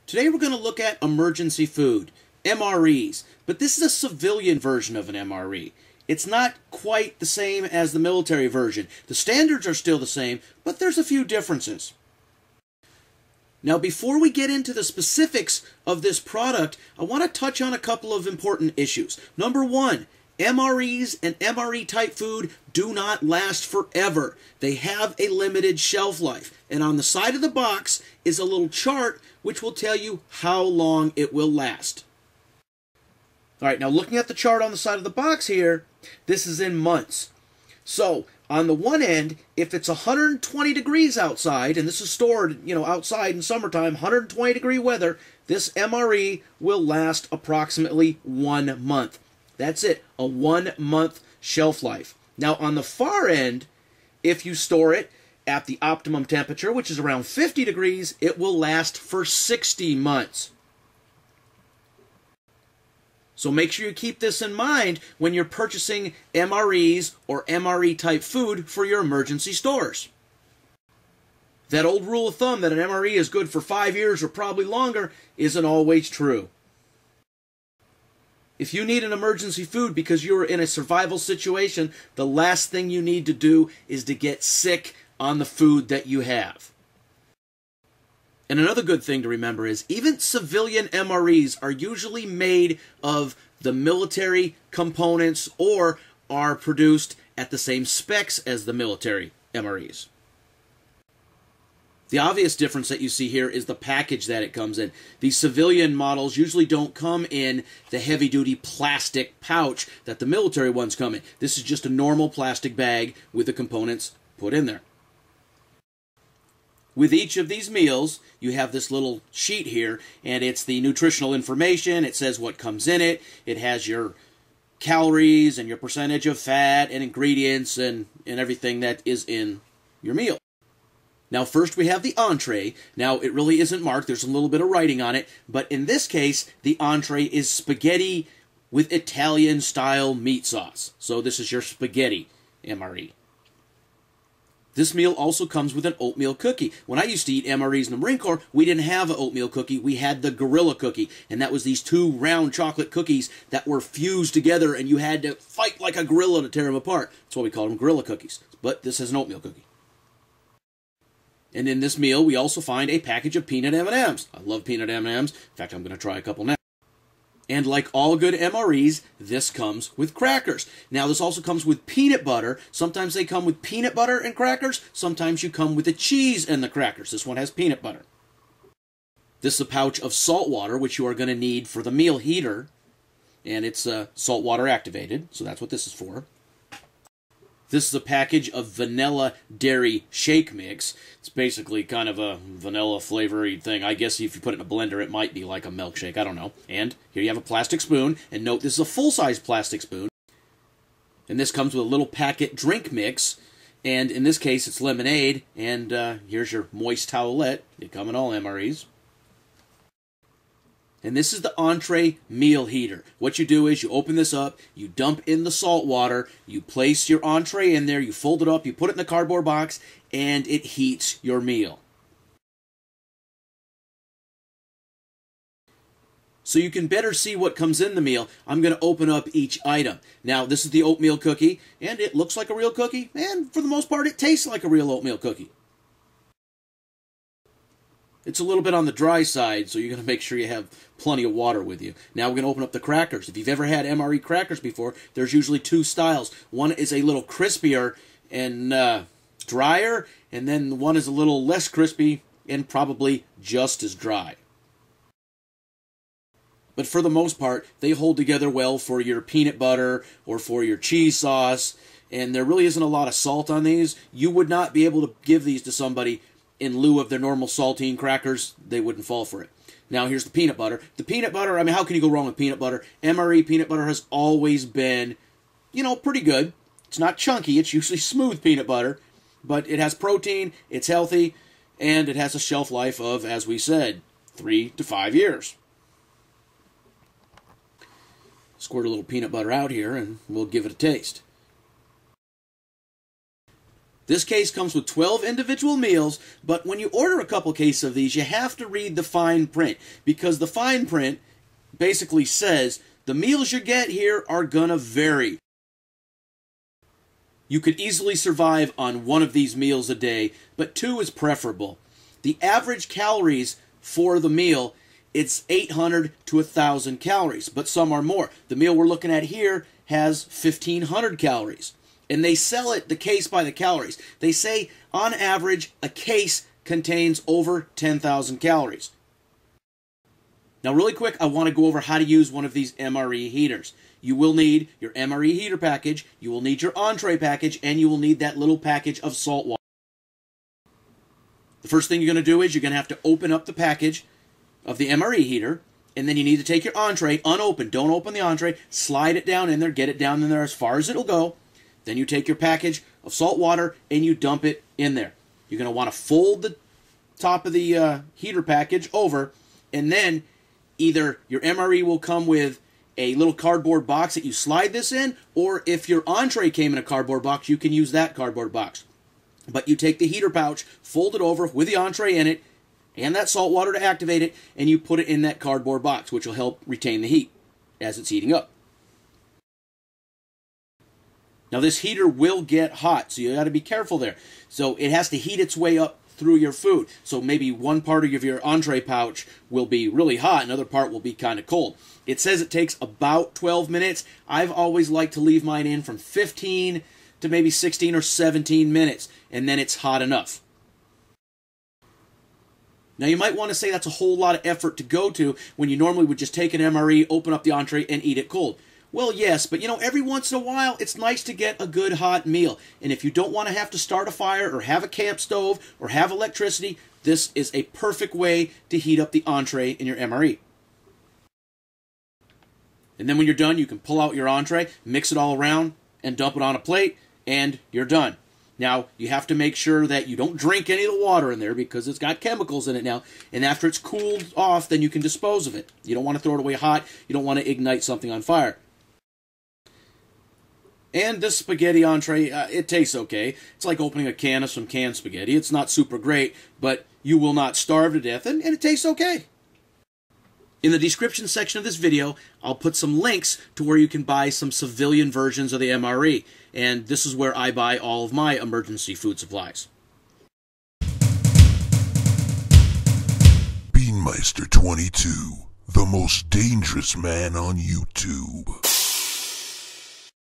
Today we're going to look at emergency food, MREs, but this is a civilian version of an MRE. It's not quite the same as the military version. The standards are still the same, but there's a few differences. Now, before we get into the specifics of this product, I want to touch on a couple of important issues. Number one, MREs and MRE-type food do not last forever. They have a limited shelf life. And on the side of the box is a little chart which will tell you how long it will last. All right, now looking at the chart on the side of the box here, this is in months. So, on the one end, if it's 120 degrees outside, and this is stored, outside in summertime, 120 degree weather, this MRE will last approximately 1 month. That's it, a 1 month shelf life. Now, on the far end, if you store it at the optimum temperature, which is around 50 degrees, it will last for 60 months. So make sure you keep this in mind when you're purchasing MREs or MRE-type food for your emergency stores. That old rule of thumb that an MRE is good for 5 years or probably longer isn't always true. If you need an emergency food because you're in a survival situation, the last thing you need to do is to get sick on the food that you have. And another good thing to remember is even civilian MREs are usually made of the military components or are produced at the same specs as the military MREs. The obvious difference that you see here is the package that it comes in. These civilian models usually don't come in the heavy-duty plastic pouch that the military ones come in. This is just a normal plastic bag with the components put in there. With each of these meals, you have this little sheet here, and it's the nutritional information. It says what comes in it. It has your calories and your percentage of fat and ingredients and everything that is in your meal. Now, first we have the entree. Now, it really isn't marked. There's a little bit of writing on it. But in this case, the entree is spaghetti with Italian-style meat sauce. So this is your spaghetti MRE. This meal also comes with an oatmeal cookie. When I used to eat MREs in the Marine Corps, we didn't have an oatmeal cookie. We had the gorilla cookie. And that was these two round chocolate cookies that were fused together, and you had to fight like a gorilla to tear them apart. That's why we called them gorilla cookies. But this is an oatmeal cookie. And in this meal, we also find a package of peanut M&Ms. I love peanut M&Ms. In fact, I'm going to try a couple now. And like all good MREs, this comes with crackers. Now, this also comes with peanut butter. Sometimes they come with peanut butter and crackers. Sometimes you come with the cheese and the crackers. This one has peanut butter. This is a pouch of salt water, which you are going to need for the meal heater. And it's salt water activated, so that's what this is for. This is a package of vanilla dairy shake mix. It's basically kind of a vanilla flavory thing. I guess if you put it in a blender, it might be like a milkshake. I don't know. And here you have a plastic spoon. And note, this is a full-size plastic spoon. And this comes with a little packet drink mix. And in this case, it's lemonade. And here's your moist towelette. They come in all MREs. And this is the Entree meal heater. What you do is you open this up, you dump in the salt water, you place your entree in there, you fold it up, you put it in the cardboard box, and it heats your meal. So you can better see what comes in the meal, I'm going to open up each item. Now, this is the oatmeal cookie, and it looks like a real cookie, and for the most part, it tastes like a real oatmeal cookie. It's a little bit on the dry side, so you're going to make sure you have plenty of water with you. Now we're going to open up the crackers. If you've ever had MRE crackers before, there's usually two styles. One is a little crispier and drier, and then one is a little less crispy and probably just as dry. But for the most part, they hold together well for your peanut butter or for your cheese sauce, and there really isn't a lot of salt on these. You would not be able to give these to somebody in lieu of their normal saltine crackers. They wouldn't fall for it. Now, here's the peanut butter. The peanut butter, I mean, how can you go wrong with peanut butter? MRE peanut butter has always been, pretty good. It's not chunky. It's usually smooth peanut butter. But it has protein, it's healthy, and it has a shelf life of, as we said, 3 to 5 years. Squirt a little peanut butter out here, and we'll give it a taste. This case comes with 12 individual meals, but when you order a couple cases of these, you have to read the fine print, because the fine print basically says the meals you get here are gonna vary. You could easily survive on one of these meals a day, but 2 is preferable. The average calories for the meal, it's 800 to 1,000 calories, but some are more. The meal we're looking at here has 1,500 calories. And they sell it the case by the calories. They say, on average, a case contains over 10,000 calories. Now, really quick, I want to go over how to use one of these MRE heaters. You will need your MRE heater package, you will need your Entree package, and you will need that little package of salt water. The first thing you're going to do is you're going to have to open up the package of the MRE heater, and then you need to take your Entree unopened. Don't open the Entree. Slide it down in there. Get it down in there as far as it'll go. Then you take your package of salt water and you dump it in there. You're going to want to fold the top of the heater package over, and then either your MRE will come with a little cardboard box that you slide this in, or if your Entree came in a cardboard box, you can use that cardboard box. But you take the heater pouch, fold it over with the Entree in it, and that salt water to activate it, and you put it in that cardboard box, which will help retain the heat as it's heating up. Now this heater will get hot, so you got to be careful there. So it has to heat its way up through your food. So maybe one part of your Entree pouch will be really hot, another part will be kind of cold. It says it takes about 12 minutes. I've always liked to leave mine in from 15 to maybe 16 or 17 minutes, and then it's hot enough. Now you might want to say that's a whole lot of effort to go to when you normally would just take an MRE, open up the Entree, and eat it cold. Well, yes, but you know, every once in a while, it's nice to get a good hot meal. And if you don't want to have to start a fire or have a camp stove or have electricity, this is a perfect way to heat up the Entree in your MRE. And then when you're done, you can pull out your Entree, mix it all around, and dump it on a plate, and you're done. Now, you have to make sure that you don't drink any of the water in there because it's got chemicals in it now. And after it's cooled off, then you can dispose of it. You don't want to throw it away hot. You don't want to ignite something on fire. And this spaghetti Entree, it tastes okay. It's like opening a can of some canned spaghetti. It's not super great, but you will not starve to death, and it tastes okay. In the description section of this video, I'll put some links to where you can buy some civilian versions of the MRE, and this is where I buy all of my emergency food supplies. Beanmeister 22, the most dangerous man on YouTube.